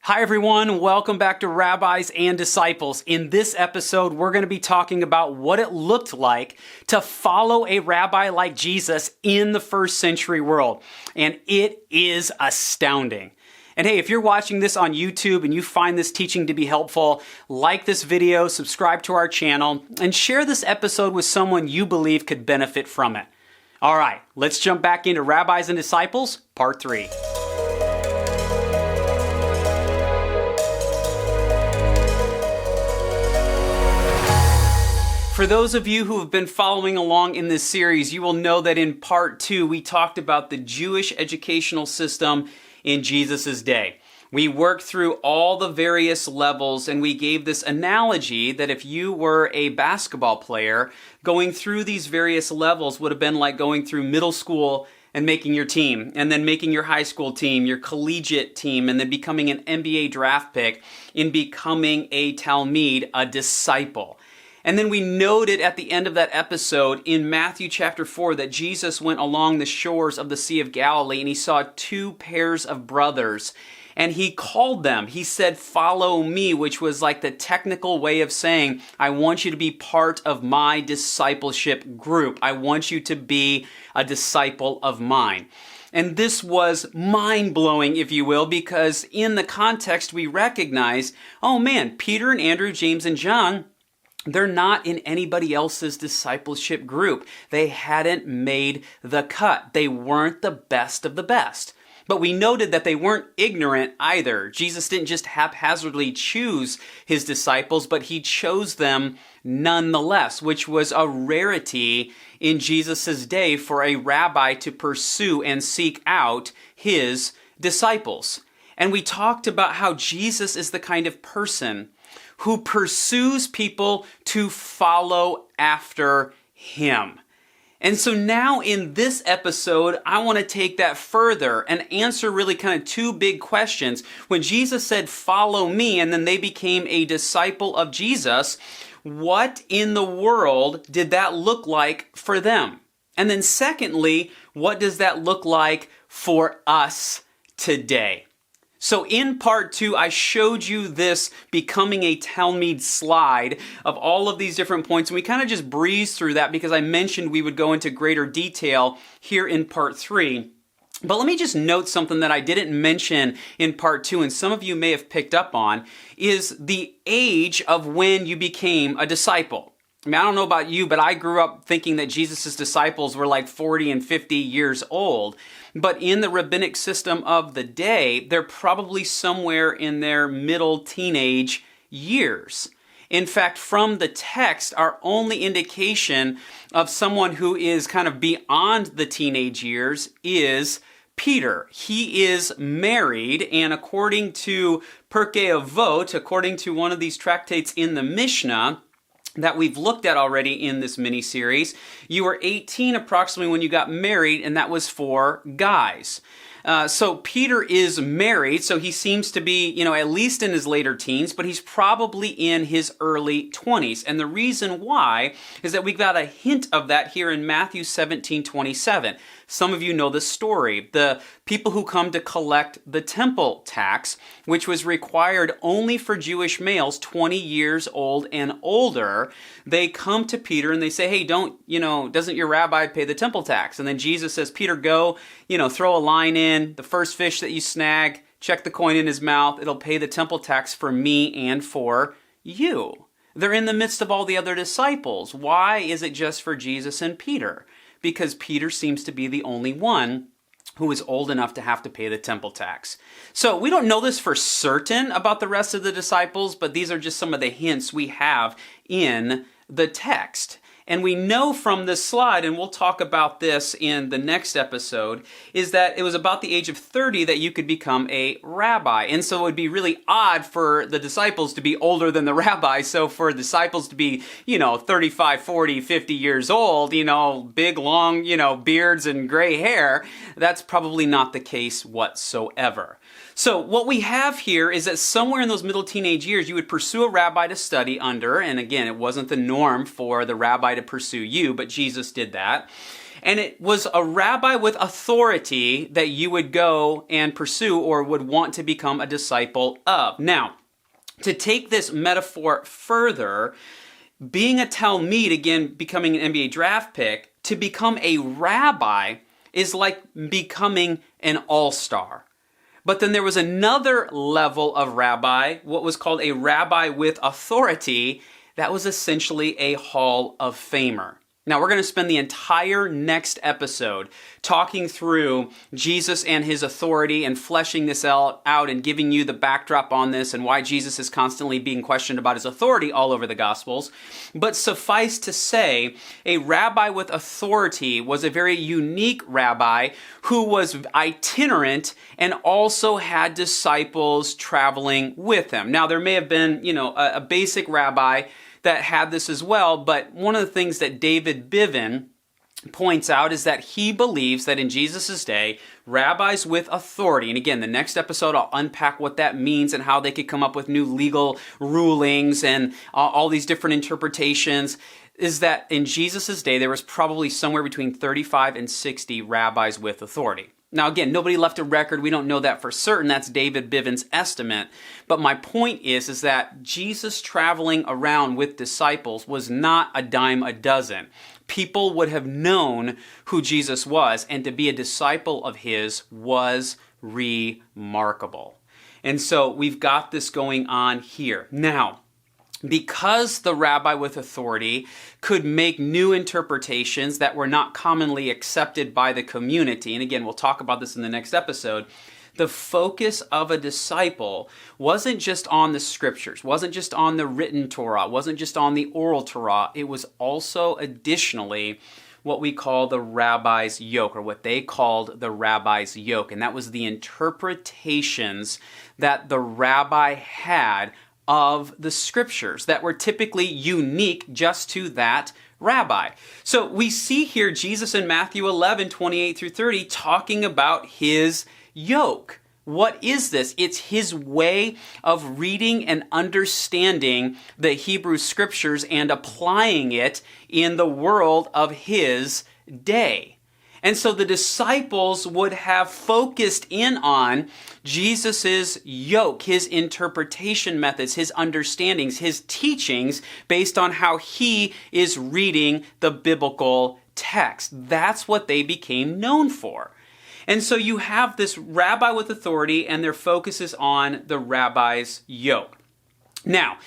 Hi everyone, welcome back to Rabbis and Disciples. In this episode, we're going to be talking about what it looked like to follow a rabbi like Jesus in the first century world. And it is astounding. And hey, if you're watching this on YouTube and you find this teaching to be helpful, like this video, subscribe to our channel, and share this episode with someone you believe could benefit from it. All right, let's jump back into Rabbis and Disciples, Part 3. For those of you who have been following along in this series, you will know that in Part 2, we talked about the Jewish educational system in Jesus' day. We worked through all the various levels, and we gave this analogy that if you were a basketball player, going through these various levels would have been like going through middle school and making your team, and then making your high school team, your collegiate team, and then becoming an NBA draft pick, in becoming a Talmid, a disciple. And then we noted at the end of that episode in Matthew chapter 4 that Jesus went along the shores of the Sea of Galilee and he saw two pairs of brothers and he called them. He said, "Follow me," which was like the technical way of saying, I want you to be part of my discipleship group. I want you to be a disciple of mine. And this was mind-blowing, if you will, because in the context we recognize, oh man, Peter and Andrew, James and John, they're not in anybody else's discipleship group. They hadn't made the cut. They weren't the best of the best. But we noted that they weren't ignorant either. Jesus didn't just haphazardly choose his disciples, but he chose them nonetheless, which was a rarity in Jesus' day for a rabbi to pursue and seek out his disciples. And we talked about how Jesus is the kind of person who pursues people to follow after him. And so now in this episode, I want to take that further and answer really kind of two big questions. When Jesus said, "Follow me," and then they became a disciple of Jesus, what in the world did that look like for them? And then secondly, what does that look like for us today? So in Part 2, I showed you this becoming a Talmid slide of all of these different points, and we kind of just breezed through that because I mentioned we would go into greater detail here in Part 3. But let me just note something that I didn't mention in Part 2, and some of you may have picked up on, is the age of when you became a disciple. I mean, I don't know about you, but I grew up thinking that Jesus' disciples were like 40 and 50 years old. But in the rabbinic system of the day, they're probably somewhere in their middle teenage years. In fact, from the text, our only indication of someone who is kind of beyond the teenage years is Peter. He is married, and according to Pirkei Avot, according to one of these tractates in the Mishnah, that we've looked at already in this mini-series, you were 18 approximately when you got married, and that was for guys. So Peter is married, so he seems to be, at least in his later teens, but he's probably in his early 20s. And the reason why is that we've got a hint of that here in Matthew 17:27. Some of you know the story. The people who come to collect the temple tax, which was required only for Jewish males 20 years old and older, they come to Peter and they say, "Hey, doesn't your rabbi pay the temple tax?" And then Jesus says, "Peter, go, throw a line in, the first fish that you snag, check the coin in his mouth, it'll pay the temple tax for me and for you." They're in the midst of all the other disciples. Why is it just for Jesus and Peter? Because Peter seems to be the only one who is old enough to have to pay the temple tax. So we don't know this for certain about the rest of the disciples, but these are just some of the hints we have in the text. And we know from this slide, and we'll talk about this in the next episode, is that it was about the age of 30 that you could become a rabbi. And so it would be really odd for the disciples to be older than the rabbi. So for disciples to be, 35, 40, 50 years old, big, long, beards and gray hair, that's probably not the case whatsoever. So what we have here is that somewhere in those middle teenage years, you would pursue a rabbi to study under. And again, it wasn't the norm for the rabbi to pursue you, but Jesus did that. And it was a rabbi with authority that you would go and pursue or would want to become a disciple of. Now, to take this metaphor further, being a Talmid, again, becoming an NBA draft pick, to become a rabbi is like becoming an all-star. But then there was another level of rabbi, what was called a rabbi with authority, that was essentially a Hall of Famer. Now, we're going to spend the entire next episode talking through Jesus and his authority and fleshing this out and giving you the backdrop on this and why Jesus is constantly being questioned about his authority all over the Gospels. But suffice to say, a rabbi with authority was a very unique rabbi who was itinerant and also had disciples traveling with him. Now, there may have been, a basic rabbi that had this as well, but one of the things that David Bivin points out is that he believes that in Jesus' day, rabbis with authority, and again, the next episode I'll unpack what that means and how they could come up with new legal rulings and all these different interpretations, is that in Jesus' day, there was probably somewhere between 35 and 60 rabbis with authority. Now, again, nobody left a record. We don't know that for certain. That's David Bivin's estimate. But my point is that Jesus traveling around with disciples was not a dime a dozen. People would have known who Jesus was, and to be a disciple of his was remarkable. And so we've got this going on here. Now, because the rabbi with authority could make new interpretations that were not commonly accepted by the community, and again, we'll talk about this in the next episode, the focus of a disciple wasn't just on the scriptures, wasn't just on the written Torah, wasn't just on the oral Torah, it was also additionally what we call the rabbi's yoke, or what they called the rabbi's yoke, and that was the interpretations that the rabbi had of the scriptures that were typically unique just to that rabbi. So we see here Jesus in Matthew 11, 28 through 30 talking about his yoke. What is this? It's his way of reading and understanding the Hebrew scriptures and applying it in the world of his day. And so the disciples would have focused in on Jesus' yoke, his interpretation methods, his understandings, his teachings based on how he is reading the biblical text. That's what they became known for. And so you have this rabbi with authority, and their focus is on the rabbi's yoke. Now,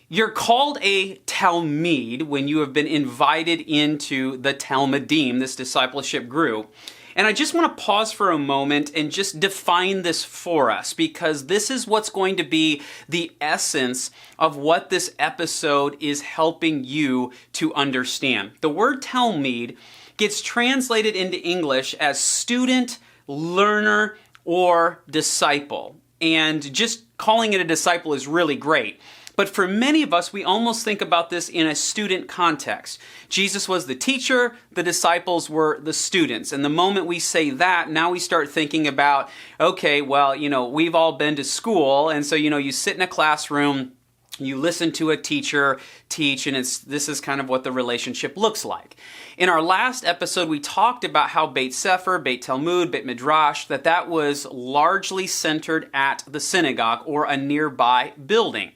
you're called a Talmid when you have been invited into the Talmidim, this discipleship group. And I just want to pause for a moment and just define this for us, because this is what's going to be the essence of what this episode is helping you to understand. The word Talmid gets translated into English as student, learner, or disciple. And just calling it a disciple is really great. But for many of us, we almost think about this in a student context. Jesus was the teacher, the disciples were the students. And the moment we say that, now we start thinking about, okay, well, we've all been to school. And so, you sit in a classroom, you listen to a teacher teach, and this is kind of what the relationship looks like. In our last episode, we talked about how Beit Sefer, Beit Talmud, Beit Midrash, that was largely centered at the synagogue or a nearby building.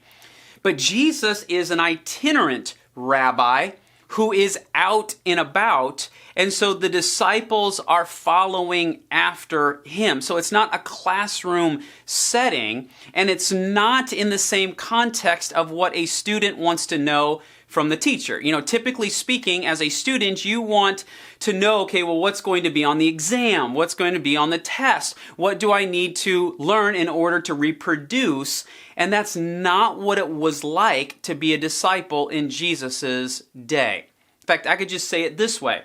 But Jesus is an itinerant rabbi who is out and about, and so the disciples are following after him. So it's not a classroom setting, and it's not in the same context of what a student wants to know from the teacher. Typically speaking, as a student, you want to know, okay, well, what's going to be on the exam? What's going to be on the test? What do I need to learn in order to reproduce? And that's not what it was like to be a disciple in Jesus' day. In fact, I could just say it this way,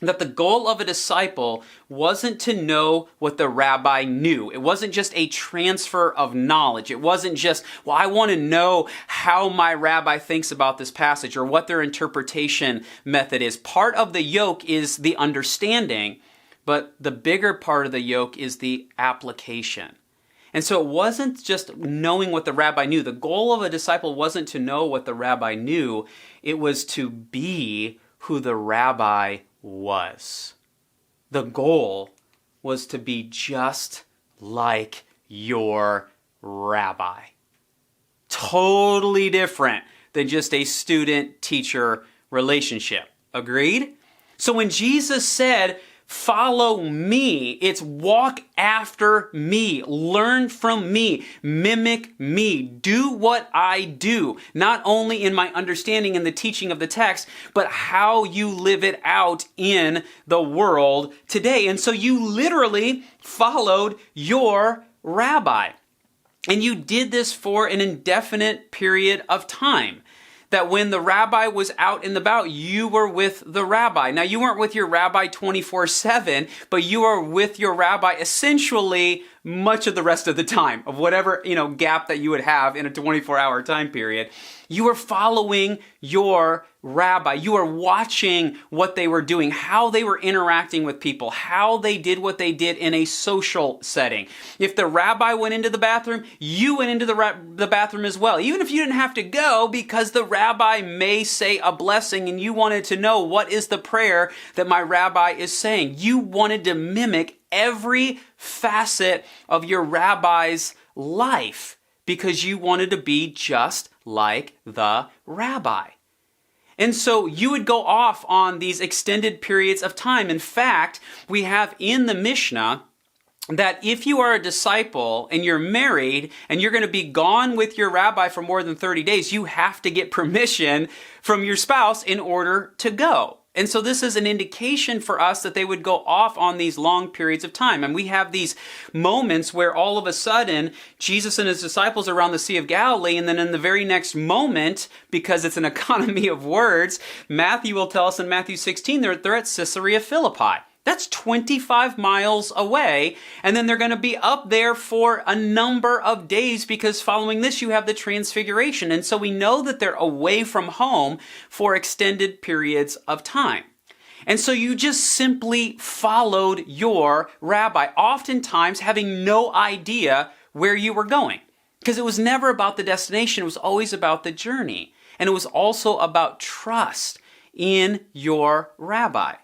that the goal of a disciple wasn't to know what the rabbi knew. It wasn't just a transfer of knowledge. It wasn't just, well, I want to know how my rabbi thinks about this passage or what their interpretation method is. Part of the yoke is the understanding, but the bigger part of the yoke is the application. And so it wasn't just knowing what the rabbi knew. The goal of a disciple wasn't to know what the rabbi knew. It was to be who the rabbi was. The goal was to be just like your rabbi. Totally different than just a student-teacher relationship. Agreed? So when Jesus said, follow me, it's walk after me, learn from me, mimic me, do what I do, not only in my understanding and the teaching of the text, but how you live it out in the world today. And so you literally followed your rabbi. And you did this for an indefinite period of time. That when the rabbi was out and about, you were with the rabbi. Now, you weren't with your rabbi 24/7, but you were with your rabbi essentially much of the rest of the time, of whatever, gap that you would have in a 24-hour time period. You were following your rabbi. You were watching what they were doing, how they were interacting with people, how they did what they did in a social setting. If the rabbi went into the bathroom, you went into the bathroom as well, even if you didn't have to go, because the rabbi may say a blessing and you wanted to know, what is the prayer that my rabbi is saying? You wanted to mimic every facet of your rabbi's life because you wanted to be just like the rabbi. And so you would go off on these extended periods of time. In fact, we have in the Mishnah that if you are a disciple and you're married and you're going to be gone with your rabbi for more than 30 days, you have to get permission from your spouse in order to go. And so this is an indication for us that they would go off on these long periods of time. And we have these moments where all of a sudden Jesus and his disciples are around the Sea of Galilee, and then in the very next moment, because it's an economy of words, Matthew will tell us in Matthew 16, they're at Caesarea Philippi. That's 25 miles away, and then they're going to be up there for a number of days because following this you have the Transfiguration. And so we know that they're away from home for extended periods of time. And so you just simply followed your rabbi, oftentimes having no idea where you were going. Because it was never about the destination, it was always about the journey. And it was also about trust in your rabbi.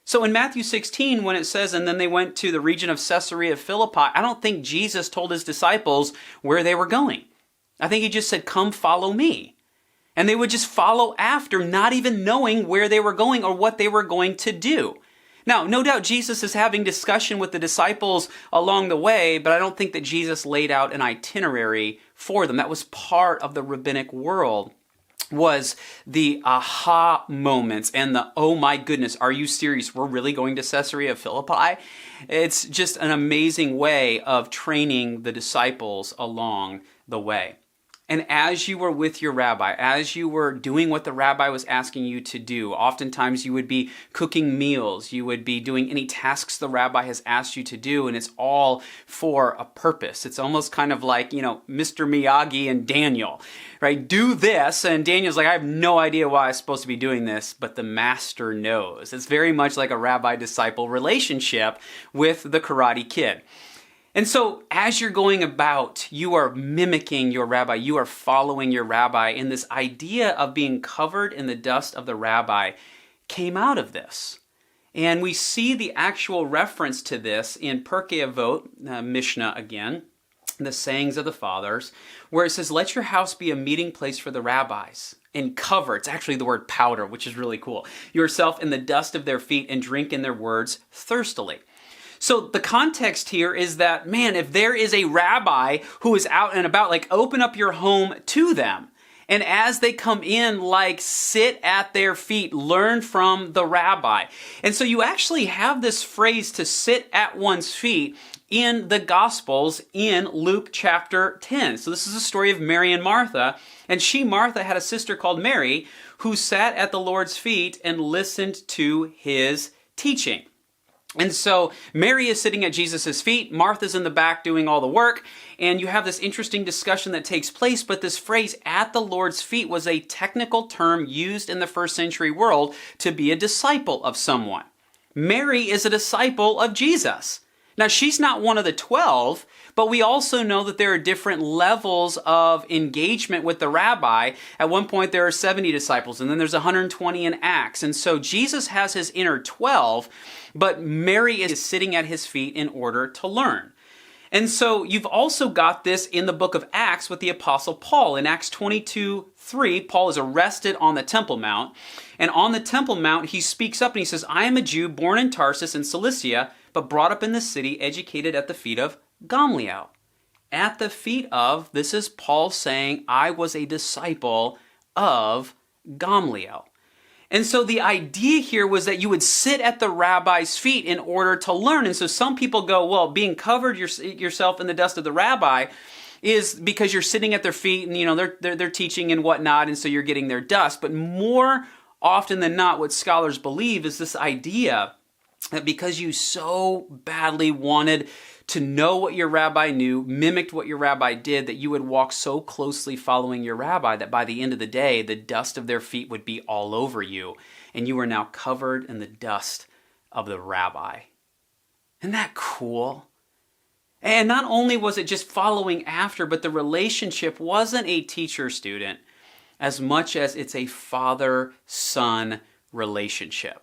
So in Matthew 16, when it says, and then they went to the region of Caesarea Philippi, I don't think Jesus told his disciples where they were going. I think he just said, come follow me. And they would just follow after, not even knowing where they were going or what they were going to do. Now, no doubt Jesus is having discussion with the disciples along the way, but I don't think that Jesus laid out an itinerary for them. That was part of the rabbinic world, was the aha moments and the, oh my goodness, are you serious? We're really going to Caesarea Philippi? It's just an amazing way of training the disciples along the way. And as you were with your rabbi, as you were doing what the rabbi was asking you to do, oftentimes you would be cooking meals, you would be doing any tasks the rabbi has asked you to do, and it's all for a purpose. It's almost kind of like, Mr. Miyagi and Daniel, right? Do this, and Daniel's like, I have no idea why I'm supposed to be doing this, but the master knows. It's very much like a rabbi-disciple relationship with the Karate Kid. And so as you're going about, you are mimicking your rabbi, you are following your rabbi, and this idea of being covered in the dust of the rabbi came out of this. And we see the actual reference to this in Pirkei Avot, Mishnah again, the sayings of the fathers, where it says, let your house be a meeting place for the rabbis. And cover, it's actually the word powder, which is really cool, yourself in the dust of their feet and drink in their words thirstily. So the context here is that, man, if there is a rabbi who is out and about, open up your home to them. And as they come in, sit at their feet, learn from the rabbi. And so you actually have this phrase to sit at one's feet in the Gospels in Luke chapter 10. So this is a story of Mary and Martha. And Martha, had a sister called Mary who sat at the Lord's feet and listened to his teaching. And so Mary is sitting at Jesus' feet, Martha's in the back doing all the work, and you have this interesting discussion that takes place, but this phrase, at the Lord's feet, was a technical term used in the first century world to be a disciple of someone. Mary is a disciple of Jesus. Now, she's not one of the 12, But we also know that there are different levels of engagement with the rabbi. At one point, there are 70 disciples, and then there's 120 in Acts. And so Jesus has his inner 12, but Mary is sitting at his feet in order to learn. And so you've also got this in the book of Acts with the Apostle Paul. In Acts 22:3, Paul is arrested on the Temple Mount. And on the Temple Mount, he speaks up and he says, I am a Jew born in Tarsus in Cilicia, but brought up in the city, educated at the feet of Gamaliel. At the feet of, this is Paul saying, I was a disciple of Gamaliel. And so the idea here was that you would sit at the rabbi's feet in order to learn. And so some people go, well, being covered yourself in the dust of the rabbi is because you're sitting at their feet and, they're teaching and whatnot, and so you're getting their dust. But more often than not, what scholars believe is this idea that because you so badly wanted to know what your rabbi knew, mimicked what your rabbi did, that you would walk so closely following your rabbi that by the end of the day, the dust of their feet would be all over you, and you are now covered in the dust of the rabbi. Isn't that cool? And not only was it just following after, but the relationship wasn't a teacher-student as much as it's a father-son relationship.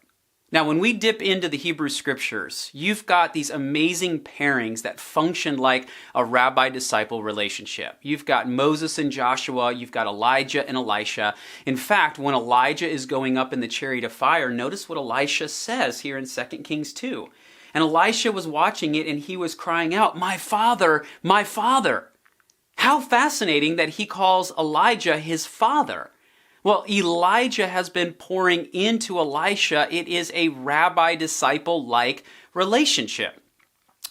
Now, when we dip into the Hebrew Scriptures, you've got these amazing pairings that function like a rabbi-disciple relationship. You've got Moses and Joshua, you've got Elijah and Elisha. In fact, when Elijah is going up in the chariot of fire, notice what Elisha says here in 2 Kings 2. And Elisha was watching it and he was crying out, my father, my father. How fascinating that he calls Elijah his father. Well, Elijah has been pouring into Elisha. It is a rabbi-disciple-like relationship.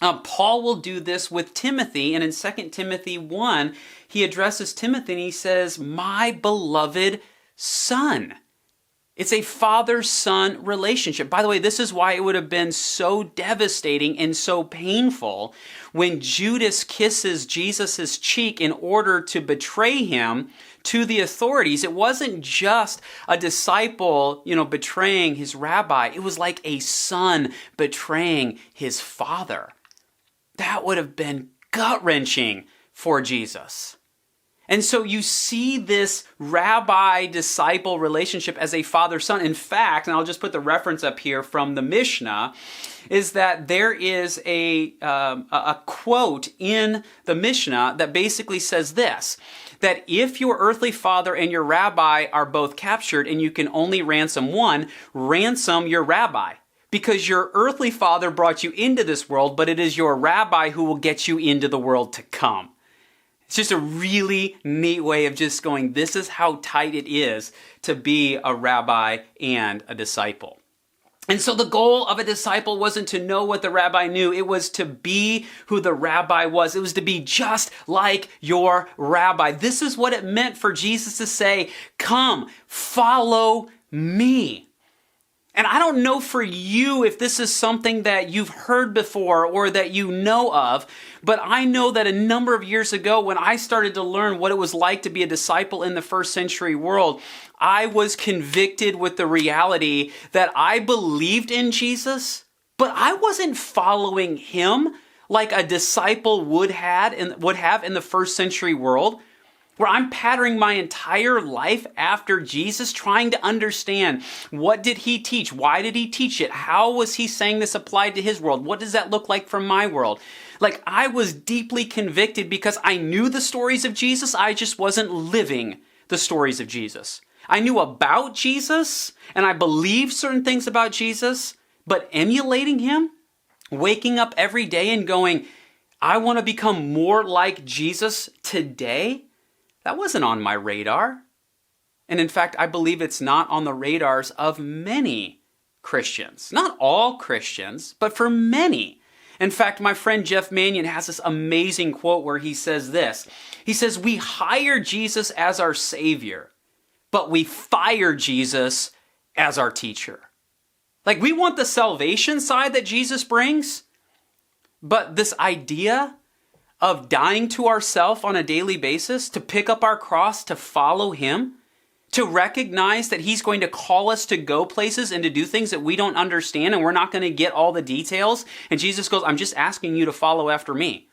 Paul will do this with Timothy, and in 2 Timothy 1, he addresses Timothy and he says, my beloved son. It's a father-son relationship. By the way, this is why it would have been so devastating and so painful when Judas kisses Jesus' cheek in order to betray him to the authorities. It wasn't just a disciple, betraying his rabbi. It was like a son betraying his father. That would have been gut-wrenching for Jesus. And so you see this rabbi-disciple relationship as a father-son. In fact, and I'll just put the reference up here from the Mishnah, is that there is a quote in the Mishnah that basically says this, that if your earthly father and your rabbi are both captured and you can only ransom one, ransom your rabbi. Because your earthly father brought you into this world, but it is your rabbi who will get you into the world to come. It's just a really neat way of just going, this is how tight it is to be a rabbi and a disciple. And so the goal of a disciple wasn't to know what the rabbi knew. It was to be who the rabbi was. It was to be just like your rabbi. This is what it meant for Jesus to say, come, follow me. And I don't know for you if this is something that you've heard before or that you know of, but I know that a number of years ago when I started to learn what it was like to be a disciple in the first century world, I was convicted with the reality that I believed in Jesus, but I wasn't following him like a disciple would have in the first century world, where I'm patterning my entire life after Jesus, trying to understand what did he teach? Why did he teach it? How was he saying this applied to his world? What does that look like for my world? Like, I was deeply convicted because I knew the stories of Jesus. I just wasn't living the stories of Jesus. I knew about Jesus and I believed certain things about Jesus, but emulating him, waking up every day and going, I want to become more like Jesus today, that wasn't on my radar. And in fact, I believe it's not on the radars of many Christians. Not all Christians, but for many. In fact, my friend Jeff Manion has this amazing quote where he says this. He says, we hire Jesus as our Savior, but we fire Jesus as our teacher. Like, we want the salvation side that Jesus brings, but this idea of dying to ourselves on a daily basis, to pick up our cross, to follow him, to recognize that he's going to call us to go places and to do things that we don't understand and we're not going to get all the details. And Jesus goes, I'm just asking you to follow after me.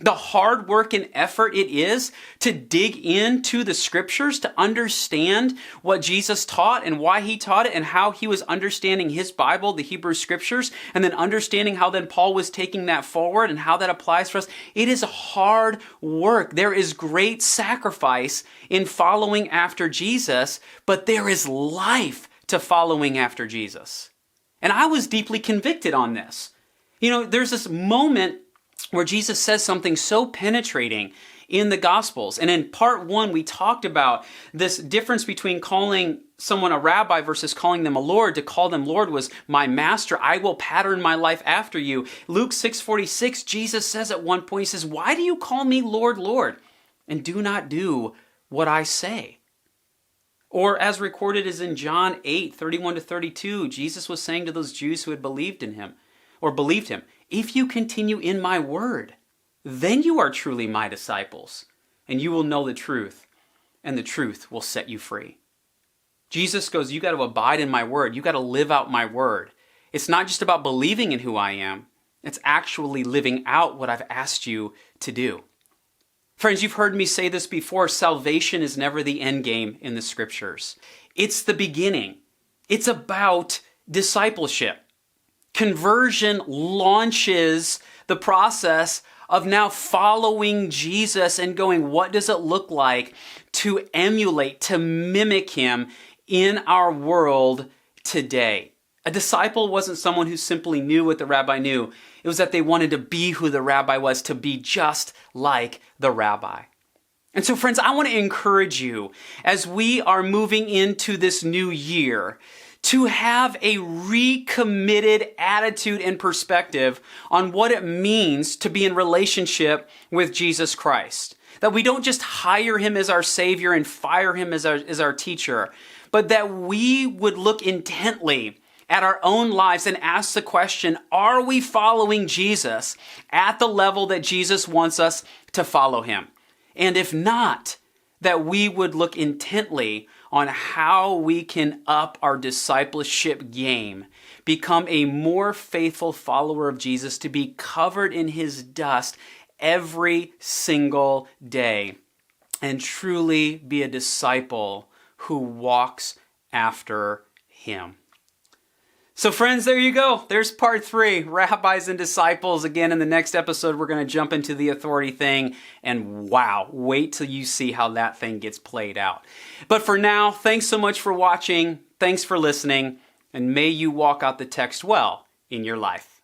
The hard work and effort it is to dig into the scriptures, to understand what Jesus taught and why he taught it and how he was understanding his Bible, the Hebrew scriptures, and then understanding how then Paul was taking that forward and how that applies for us. It is hard work. There is great sacrifice in following after Jesus, but there is life to following after Jesus. And I was deeply convicted on this. There's this moment where Jesus says something so penetrating in the Gospels. And in part 1, we talked about this difference between calling someone a rabbi versus calling them a Lord. To call them Lord was my master. I will pattern my life after you. Luke 6:46, Jesus says at one point, he says, why do you call me Lord, Lord, and do not do what I say? Or as recorded as in John 8:31-32, Jesus was saying to those Jews who had believed him, if you continue in my word, then you are truly my disciples, and you will know the truth, and the truth will set you free. Jesus goes, you got to abide in my word. You got to live out my word. It's not just about believing in who I am. It's actually living out what I've asked you to do. Friends, you've heard me say this before. Salvation is never the end game in the scriptures. It's the beginning. It's about discipleship. Conversion launches the process of now following Jesus and going, what does it look like to emulate, to mimic him in our world today? A disciple wasn't someone who simply knew what the rabbi knew. It was that they wanted to be who the rabbi was, to be just like the rabbi. And so, friends, I want to encourage you as we are moving into this new year to have a recommitted attitude and perspective on what it means to be in relationship with Jesus Christ. That we don't just hire him as our Savior and fire him as our teacher, but that we would look intently at our own lives and ask the question, are we following Jesus at the level that Jesus wants us to follow him? And if not, that we would look intently on how we can up our discipleship game, become a more faithful follower of Jesus, to be covered in his dust every single day, and truly be a disciple who walks after him. So friends, there you go. There's part 3, rabbis and disciples. Again, in the next episode, we're going to jump into the authority thing. And wow, wait till you see how that thing gets played out. But for now, thanks so much for watching. Thanks for listening. And may you walk out the text well in your life.